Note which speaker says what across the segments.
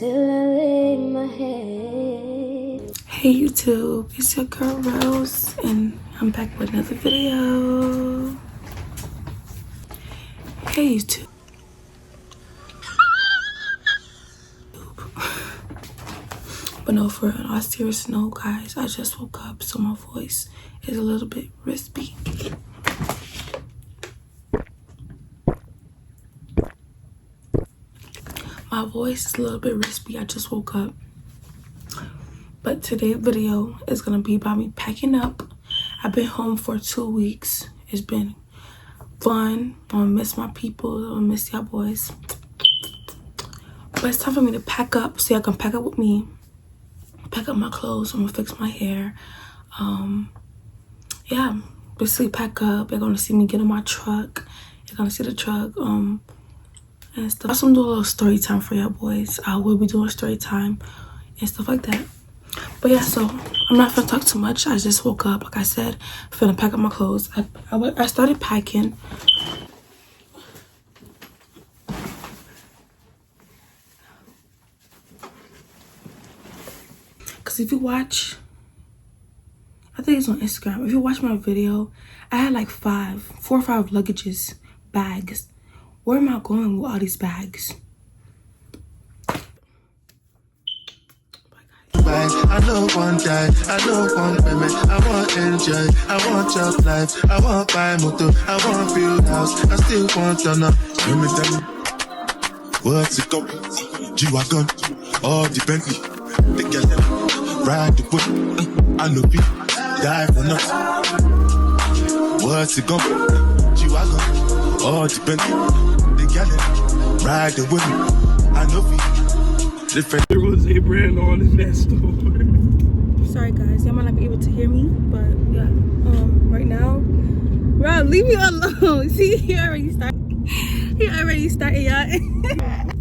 Speaker 1: till I lay my head.
Speaker 2: Hey YouTube, it's your girl Rose, and I'm back with another video. Hey YouTube. But no, for an all serious note, guys, I just woke up, so my voice is a little bit crispy. My voice is a little bit crispy. I just woke up. But today's video is gonna be about me packing up. I've been home for 2 weeks. It's been fun. I'm gonna miss my people. I'm gonna miss y'all boys. But it's time for me to pack up so y'all can pack up with me. Pack up my clothes. I'm gonna fix my hair. Yeah, basically pack up. You're gonna see me get in my truck. You're gonna see the truck. And stuff. I'm gonna do a little story time for y'all boys. I will be doing story time and stuff like that. But yeah, so I'm not gonna talk too much. I just woke up, like I said, finna pack up my clothes. I started packing. Cause if you watch, I think it's on Instagram. If you watch my video, I had like 4 or 5 luggages, bags. Where am I going with all these bags?
Speaker 3: I know one die, I know one payment. I want enjoy, I want job life, I want buy motor, I want build house, I still want to know. Give me them. What's it go? G-Wagon, all the Bentley, the girl ride the whip, I know people die for nothing. What's it go? G-Wagon, all the Bentley, the girl ride the whip, I know people. There was a brand on in that store.
Speaker 2: Sorry guys, y'all might not be able to hear me, but yeah. Right now, Rob, leave me alone. See, he already started, y'all.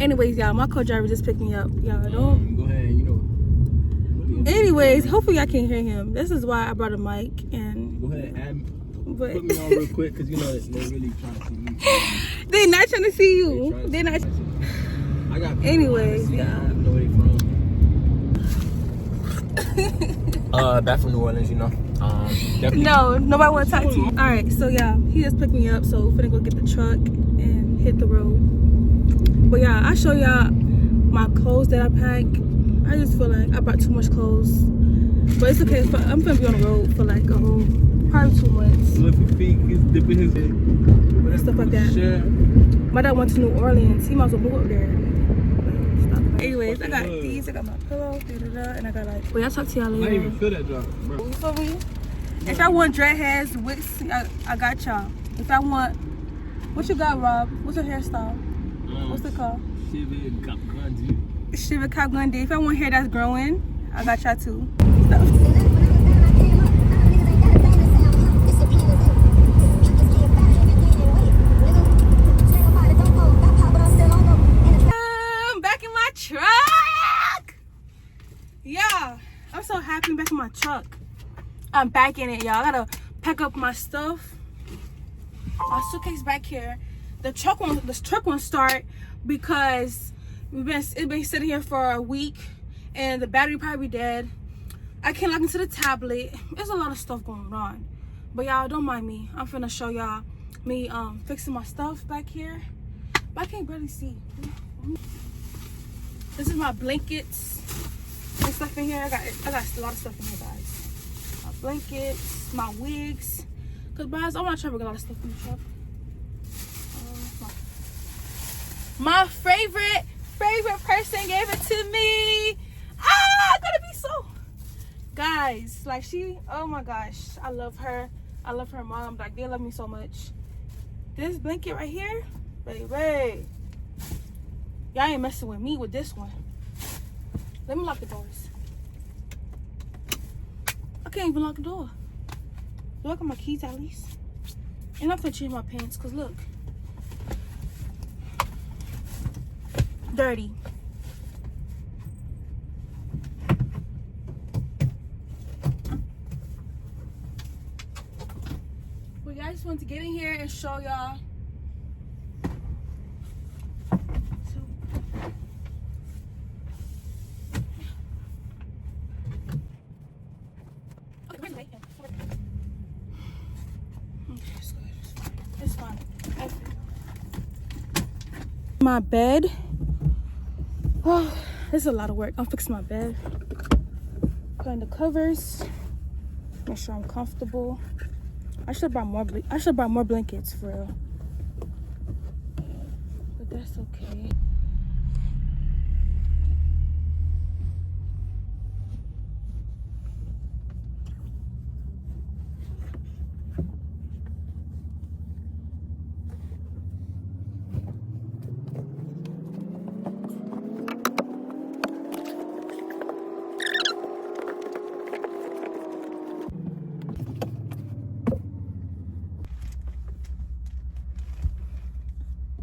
Speaker 2: Anyways, y'all, my co-driver just picked me up. Y'all don't.
Speaker 3: Go ahead, you know.
Speaker 2: Anyways, hopefully y'all can hear him. This is why I brought a mic and.
Speaker 3: Go ahead,
Speaker 2: But
Speaker 3: put me on real quick, cause you know they're really trying to see me.
Speaker 2: They're not trying to see you. They're not.
Speaker 3: I got.
Speaker 2: Anyways, yeah.
Speaker 3: Back from New Orleans, you know.
Speaker 2: No, nobody want to talk to you. All right, so yeah, he just picked me up, so we're finna go get the truck and hit the road. But yeah, I'll show y'all my clothes that I pack. I just feel like I brought too much clothes, but it's okay. I'm gonna be on the road for like probably 2 months.
Speaker 3: He's dipping his head.
Speaker 2: And stuff like that.
Speaker 3: Sure.
Speaker 2: My dad went to New Orleans. He might as well move up there. Anyways, I got these. I got my pillow, and I got like. Well, I'll talk to y'all later.
Speaker 3: I didn't even feel that drop, bro.
Speaker 2: You feel me? If I want dreadheads, wigs, I got y'all. If I want, what you got, Rob? What's your hairstyle? What's it called? Shiva Cop Gun Day. If I want hair that's growing, I got y'all too. Truck! Yeah, I'm so happy I'm back in my truck. I'm back in it, y'all. I gotta pack up my stuff. My suitcase back here. The truck won't start because it's been sitting here for a week and the battery probably dead. I can't log into the tablet. There's a lot of stuff going on. But y'all don't mind me. I'm finna show y'all me fixing my stuff back here. But I can't barely see. This is my blankets and stuff in here. I got a lot of stuff in here, guys. My blankets, my wigs. Cause guys, I want to try to bring a lot of stuff in the truck. My favorite person gave it to me. I'm gonna be so. Guys, like oh my gosh, I love her. I love her mom. Like they love me so much. This blanket right here, baby. Y'all ain't messing with me with this one. Let me lock the doors. I can't even lock the door. Do I got my keys at least? And I'm gonna change my pants, cause look. Dirty. Well, I just wanted to get in here and show y'all My bed. Oh, this is a lot of work. I'm fixing my bed. Putting the covers. Make sure I'm comfortable. I should have brought more blankets for real. But that's okay.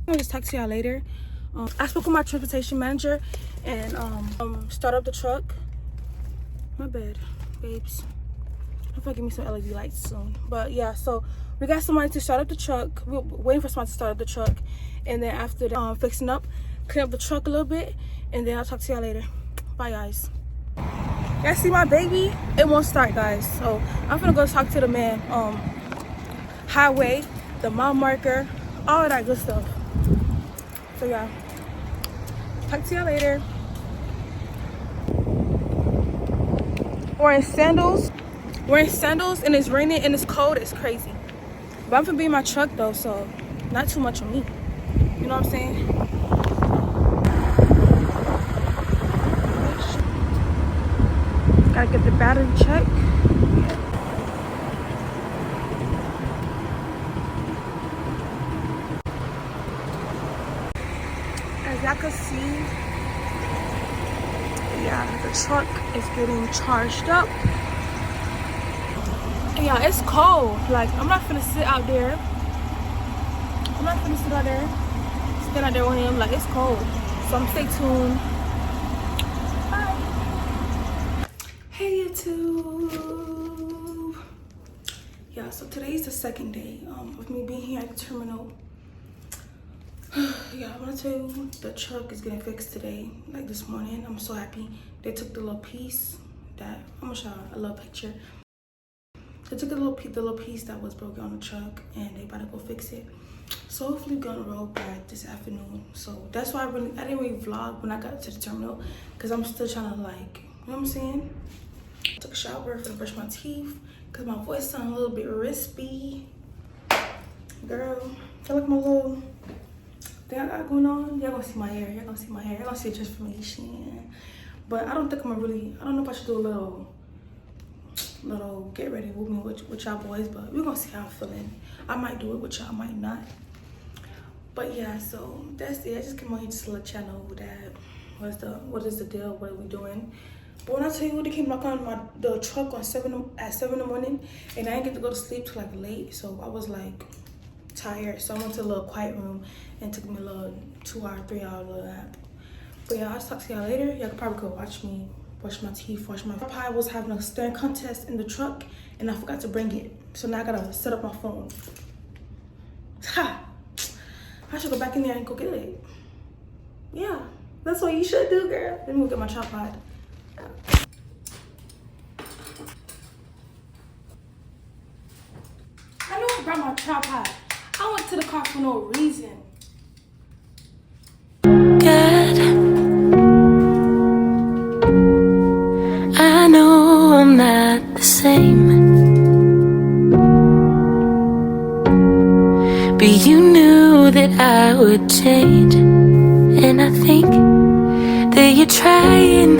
Speaker 2: I'll just talk to y'all later. I spoke with my transportation manager and start up the truck. My bad, babes. Hopefully give me some LED lights soon. But yeah, so we got somebody to start up the truck. We're waiting for somebody to start up the truck, and then after that, fixing up, clean up the truck a little bit, and then I'll talk to y'all later. Bye, guys. Y'all see my baby? It won't start, guys. So I'm gonna go talk to the man. Highway, the mile marker, all of that good stuff. So yeah, talk to y'all later. Wearing sandals and it's raining and it's cold. It's crazy. But I'm gonna be in my truck though, so not too much on me. You know what I'm saying? Gotta get the battery checked. As y'all can see, yeah, the truck is getting charged up. And yeah, it's cold. Like, I'm not finna sit out there. Stand out there with him. Like, it's cold. So I'm stay tuned. Bye. Hey, YouTube. Yeah, so today's the second day of me being here at the terminal. Yeah, I want to tell you, the truck is getting fixed today, like this morning. I'm so happy. They took the little piece that, I'm gonna show you a little picture. They took the little piece that was broken on the truck, and they about to go fix it. So hopefully we're gonna roll back this afternoon. So that's why I didn't really vlog when I got to the terminal, because I'm still trying to, like, you know what I'm saying? I took a shower for to brush my teeth, because my voice sounds a little bit rispy. Girl, I like my little thing I got going on. Y'all gonna see my hair. Y'all gonna see a transformation. But I don't think I don't know if I should do a little get ready with me with y'all boys, but we're gonna see how I'm feeling. I might do it with y'all, I might not. But yeah, so that's it. I just came on here just to let y'all know that what is the deal, what are we doing. But when I tell you, they came knock on the truck at 7 in the morning, and I didn't get to go to sleep till like late, so I was like tired. So I went to a little quiet room and took me a little 2-hour, 3-hour little nap. But yeah, I'll talk to y'all later. Y'all can probably go watch me brush my teeth, wash my pie. Was having a staring contest in the truck, and I forgot to bring it. So now I gotta set up my phone. Ha! I should go back in there and go get it. Yeah, that's what you should do, girl. Let me go get my tripod. I know I brought my tripod. I went to the car for no reason.
Speaker 4: God, I know I'm not the same, but you knew that I would change. And I think that you're trying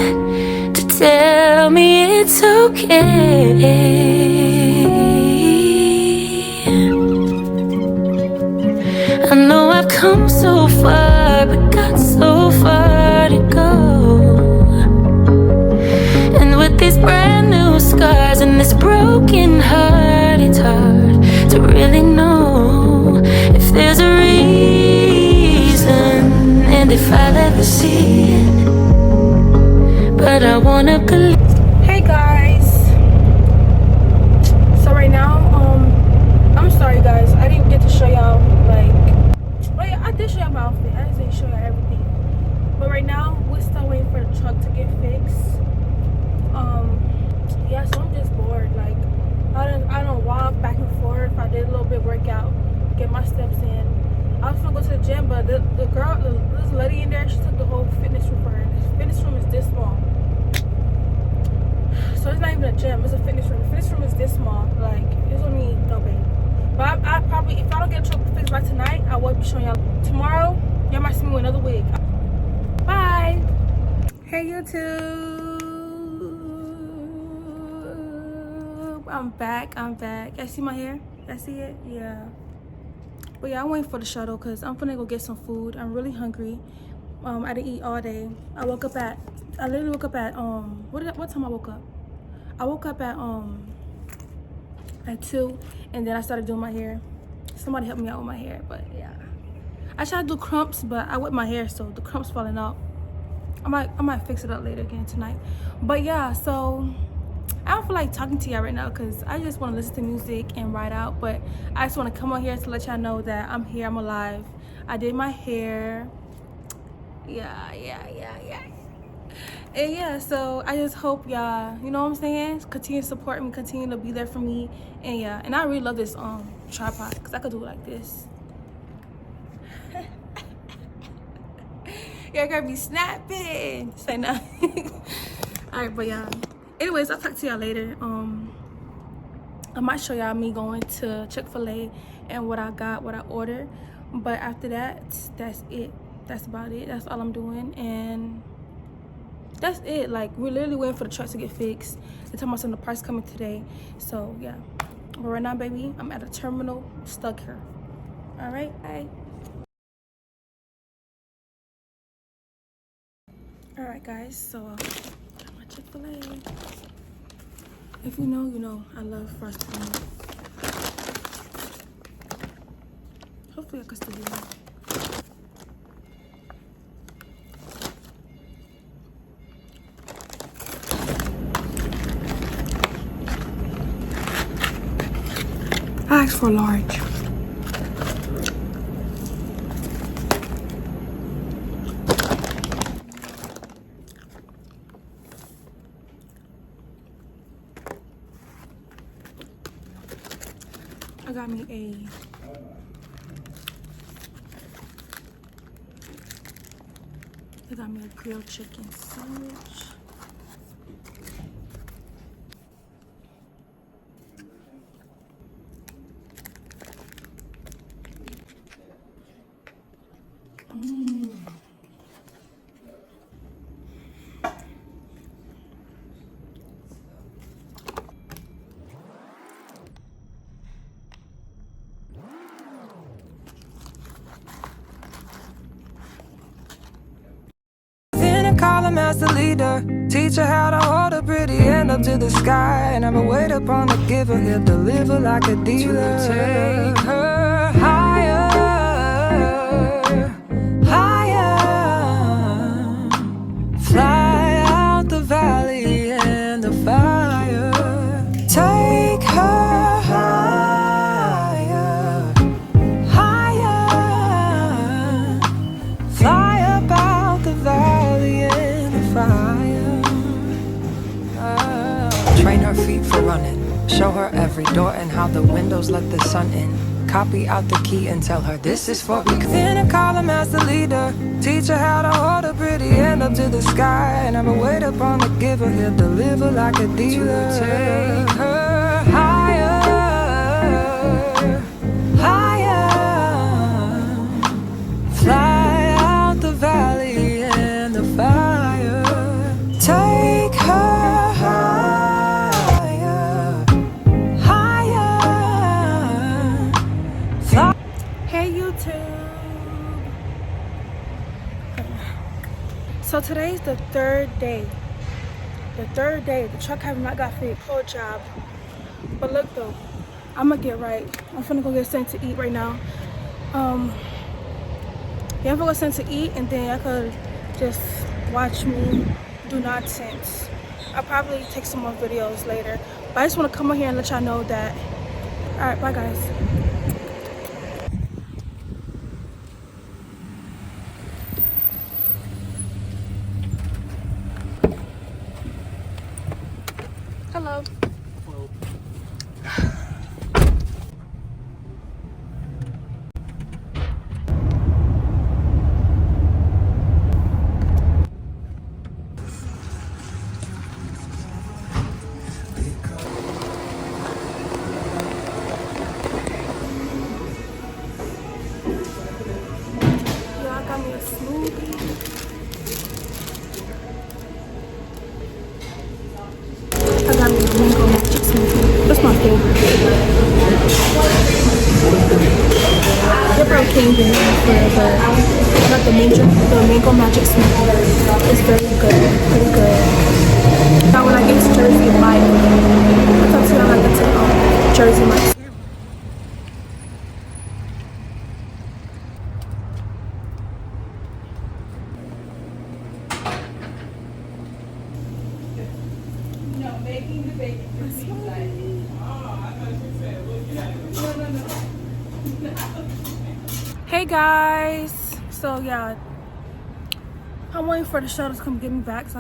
Speaker 4: to tell me it's okay. I know I've come so far, but got so far to go. And with these brand new scars and this broken heart, it's hard to really know if there's a reason, and if I'll ever see it. But I wanna believe.
Speaker 2: Hey guys. So right now, I'm sorry guys, I didn't get to show y'all I did show y'all my outfit. I didn't show y'all everything. But right now, we're still waiting for the truck to get fixed. Yeah, so I'm just bored. Like, I don't walk back and forth. I did a little bit workout, get my steps in. I was gonna go to the gym, but this lady in there, she took the whole fitness room for her. This fitness room is this small. So it's not even a gym, it's a fitness room. The fitness room is this small. Like, it's only no big. But I probably, if I don't get a chocolate fix by tonight, I will be showing y'all tomorrow. Y'all might see me with another wig. Bye. Hey YouTube. I'm back. Y'all see my hair? Y'all see it? Yeah. But yeah, I'm waiting for the shuttle because I'm gonna go get some food. I'm really hungry. I didn't eat all day. I literally woke up at what time I woke up? I woke up at 2, and then I started doing my hair. Somebody helped me out with my hair, but yeah. I tried to do crumps, but I whipped my hair, so the crumps falling out. I might fix it up later again tonight. But yeah, so I don't feel like talking to y'all right now because I just want to listen to music and ride out. But I just want to come on here to let y'all know that I'm here, I'm alive. I did my hair. Yeah. And yeah, so I just hope y'all, you know what I'm saying, continue to support me, continue to be there for me. And yeah, and I really love this tripod because I could do it like this. Y'all gonna be snapping. Say no. All right, but yeah, anyways, I'll talk to y'all later. I might show y'all me going to Chick-fil-A and what I got, what I ordered. But after that, that's it. That's about it. That's all I'm doing. And that's it. Like, we're literally waiting for the truck to get fixed. They're talking about some of the parts coming today. So yeah, but right now, baby, I'm at a terminal, stuck here. All right, bye. All right, guys, so got my Chick-fil-A. If you know, you know, I love fries. Hopefully I can still do that. I asked for a large. I got me a grilled chicken sandwich.
Speaker 5: Call him as the leader, teach her how to hold a pretty hand up to the sky. Never wait upon the giver, he'll deliver like a dealer. Take her higher, higher. Fly out the valley and the fire. Take her higher, higher. Fly up out the valley and the fire. Train her feet for running. Show her every door and how the windows let the sun in. Copy out the key and tell her this is for me. Then call him as the leader, teach her how to hold a pretty hand up to the sky. Never wait upon the giver, he'll deliver like a dealer. Take her higher, higher. Fly out the valley and the fire. Take her higher, higher. Fly.
Speaker 2: Hey YouTube. So today's the third day. The truck have not got fixed. Poor job. But look though, I'ma get right. I'm finna go get something to eat right now. Yeah, I'm gonna go something to eat and then I could just watch me do nonsense. I'll probably take some more videos later. But I just wanna come on here and let y'all know that. Alright, bye guys. Hello. got me a smoothie. I got me a mango magic smoothie. That's my favorite. The protein is but not the mango magic smoothie. It's very good, pretty good. Now when I get to Jersey, Mike, I'll talk to you when I get to Jersey, Mike. Hey guys, so yeah, I'm waiting for the shuttle to come get me back. So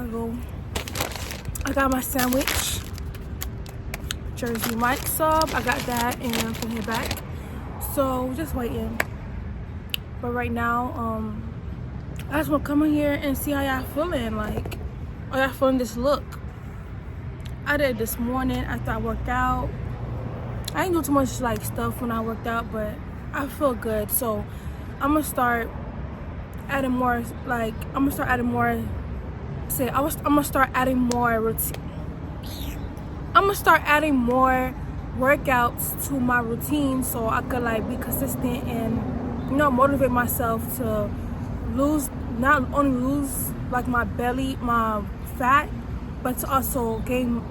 Speaker 2: I got my sandwich, Jersey Mike sub. I got that, and I'm gonna head back. So just waiting. But right now, I just want to come in here and see how y'all feeling. Like, are y'all feeling this look? I did it this morning after I worked out. I didn't do too much like stuff when I worked out, but I feel good. So I'm gonna start adding more. Like, I'm gonna start adding more. I'm gonna start adding more routine. I'm gonna start adding more workouts to my routine, so I could like be consistent and, you know, motivate myself to lose, not only lose like my belly, my fat, but to also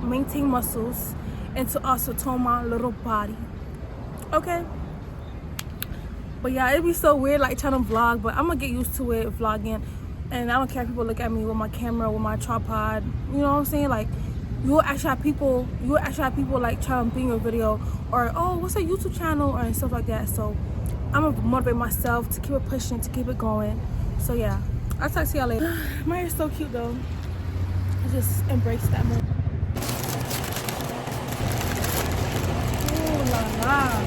Speaker 2: maintain muscles, and to also tone my little body. Okay. But yeah, it'd be so weird like trying to vlog, but I'm gonna get used to it, vlogging. And I don't care if people look at me with my camera, with my tripod. You know what I'm saying? Like, you will actually have people like trying to be in your video, or oh, what's a YouTube channel, or stuff like that. So I'm gonna motivate myself to keep it pushing, to keep it going. So yeah, I'll talk to y'all later. My hair's so cute though. I just embrace that moment. Ooh la la.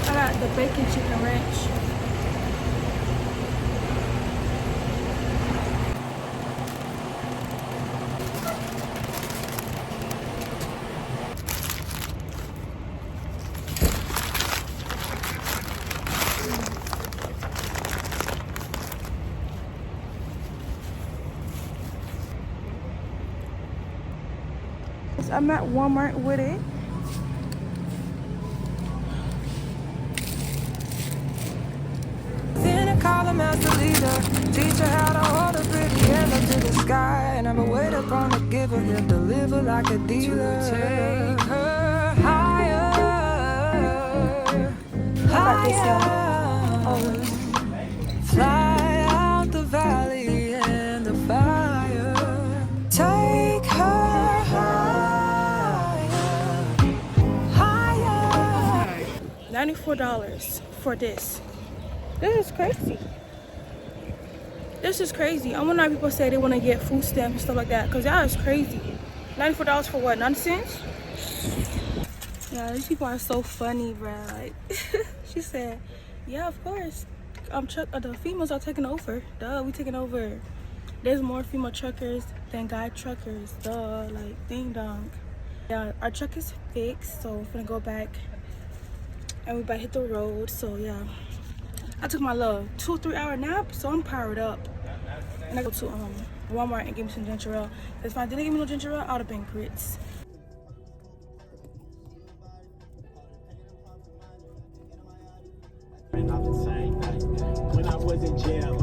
Speaker 2: I got the bacon chicken ranch. I'm at Walmart with it.
Speaker 5: Call him as the leader, teach her how to hold a pretty hand up to the sky. Never wait upon a giver, he'll deliver like a dealer. Take her higher, higher. Fly out the valley and the fire. Take her higher, higher.
Speaker 2: $94 for this. This is crazy. This is crazy. I wonder why people say they want to get food stamps and stuff like that, because y'all is crazy. $94 for what? 90 cents? Yeah, these people are so funny, bruh. Like, she said, yeah, of course. The females are taking over. Duh, we taking over. There's more female truckers than guy truckers. Duh, like, ding dong. Yeah, our truck is fixed, so we're gonna go back and we about to hit the road. So yeah, I took my little 2-3 hour nap, so I'm powered up. And I go to Walmart and give me some ginger ale. If I didn't give me no ginger ale, I would have been grits.
Speaker 6: When I was in jail.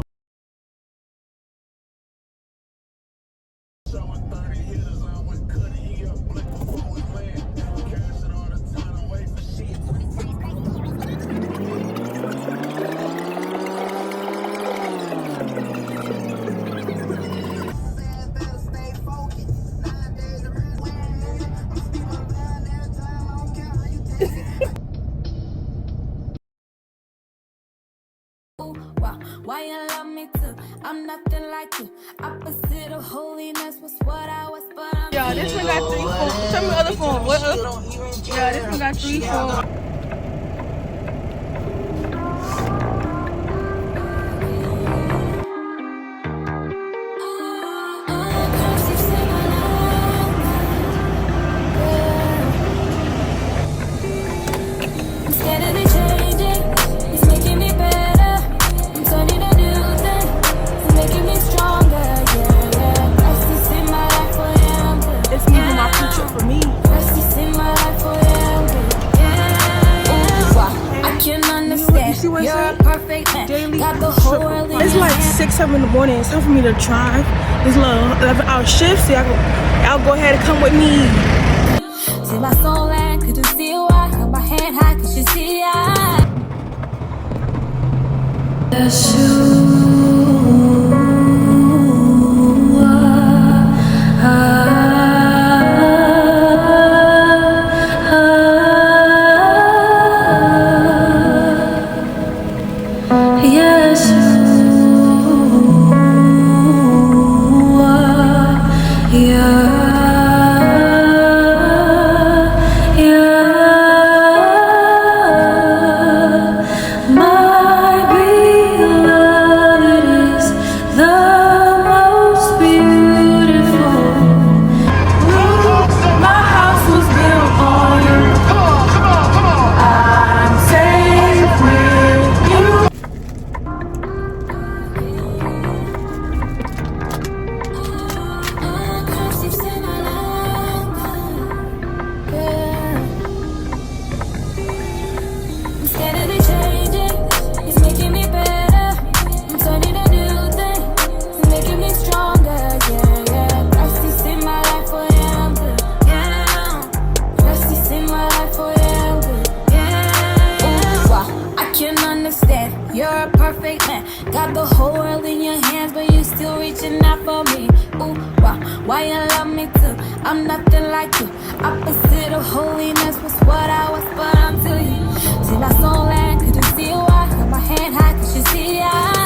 Speaker 4: Why you love me too? I'm nothing like you. Opposite of holiness was what I was, but I'm.
Speaker 2: Yeah, this one got 3 phones. Tell me the other phone. What other? Yeah, this one got 3 phones.
Speaker 4: I'm steadily changing. It's making me better. I'm turning a new
Speaker 2: 6, 7 in the morning. It's time for me to drive this little 11-hour shift. So y'all go ahead and come with me.
Speaker 4: See my soul and could you see why? Hold my hand high, could you see I? Yes, you're a perfect man. Got the whole world in your hands, but you still reaching out for me. Ooh, wow, why you love me too? I'm nothing like you. Opposite of holiness was what I was, but I'm to you. See my soul and could you see why? Hold my hand high, could you see I?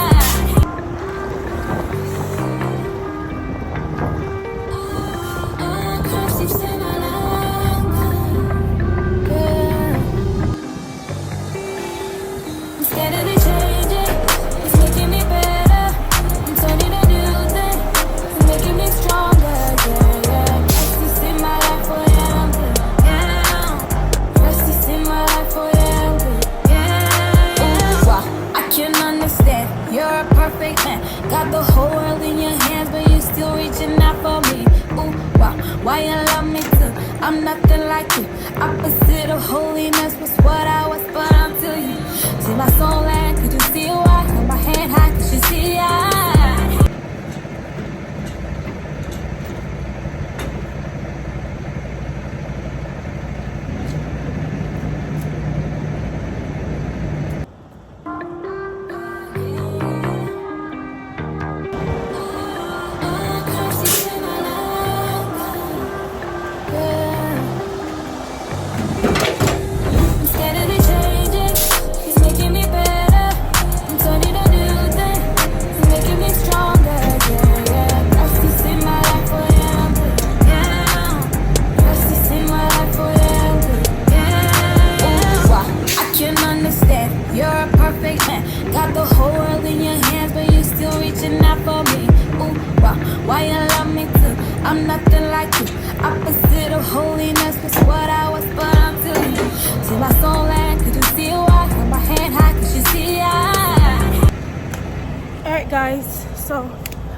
Speaker 4: Got the whole world in your hands, but you still reaching out for me. Ooh, wow, why you love me too? I'm nothing like you. Opposite of holiness was what I was, but I'm to you. See my soul and could you see why? Hold my hand high, could you see I? Got the whole world in your hands, but you still reaching out for me. Ooh, wow, why you love me too? I'm nothing like you. Opposite of holiness was what I was, but I'm to you. See my soul and could you see why? Hold my hand high, could you see I?
Speaker 2: Alright guys, so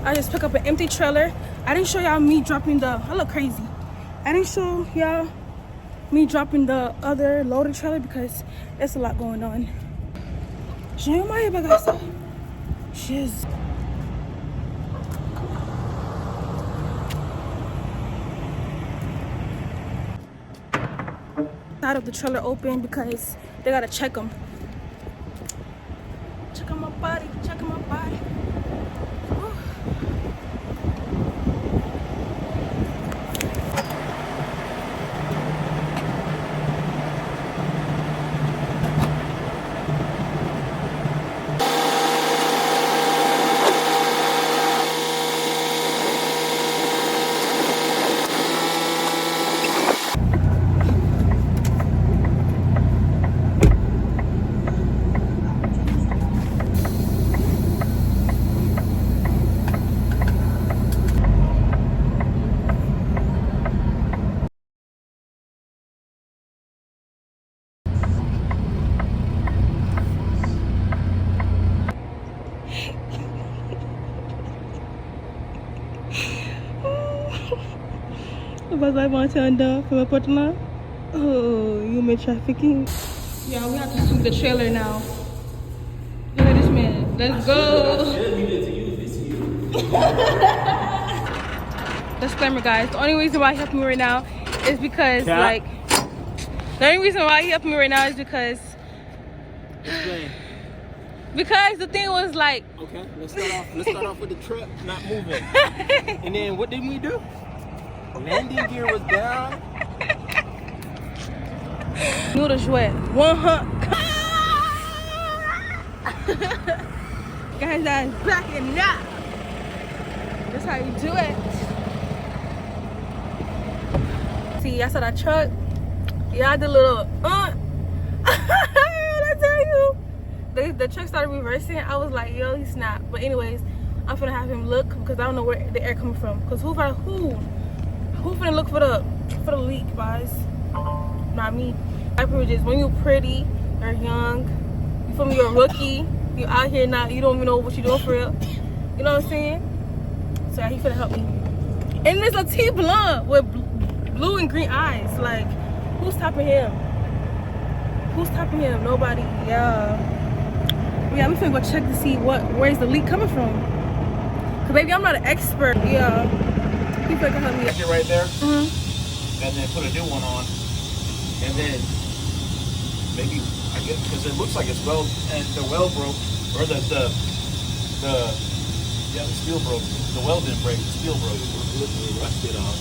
Speaker 2: I just picked up an empty trailer. I didn't show y'all me dropping I look crazy. I didn't show y'all me dropping the other loaded trailer because there's a lot going on. Jangan main bagasa. Shiz. Side of the trailer open because they gotta check them. Check on my body. Check on my body. Was I want to under from a partner? Oh, human trafficking. Yeah, we have to sweep the trailer now. Look at this man. Let's go. disclaimer, guys. The only reason why he helped me right now is because like the only reason why he helped me right now is because the thing was like,
Speaker 6: okay, let's start off with the truck not moving. And then what did we do? Landing gear was down.
Speaker 2: Noodle jouet. 100. Guys, that's back in now. That's how you do it. See, I saw that truck. Yeah, I did a little I tell you. The truck started reversing. I was like, yo, he snapped. But anyways, I'm finna have him look because I don't know where the air coming from. Cause who finna look for the leak, guys? Not me. My privileges. When you're pretty, you're young, you feel me? You're a rookie. You out here now. You don't even know what you're doing for real. You know what I'm saying? So yeah, he finna help me. And there's a T blonde with blue and green eyes. Like, who's topping him? Who's topping him? Nobody. Yeah. Yeah, we finna go check to see where's the leak coming from. Cause baby, I'm not an expert. Yeah. He finna help me.
Speaker 6: Check it right there. And then put a new one on. And then maybe, I guess, because it looks like it's the well broke, or the steel broke. The well didn't break, the steel broke. It literally rusted off.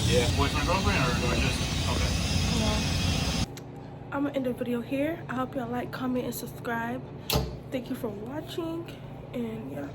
Speaker 6: Yeah. Boyfriend, girlfriend, or just, okay.
Speaker 2: Yeah. I'm gonna end the video here. I hope y'all like, comment, and subscribe. Thank you for watching, and yeah.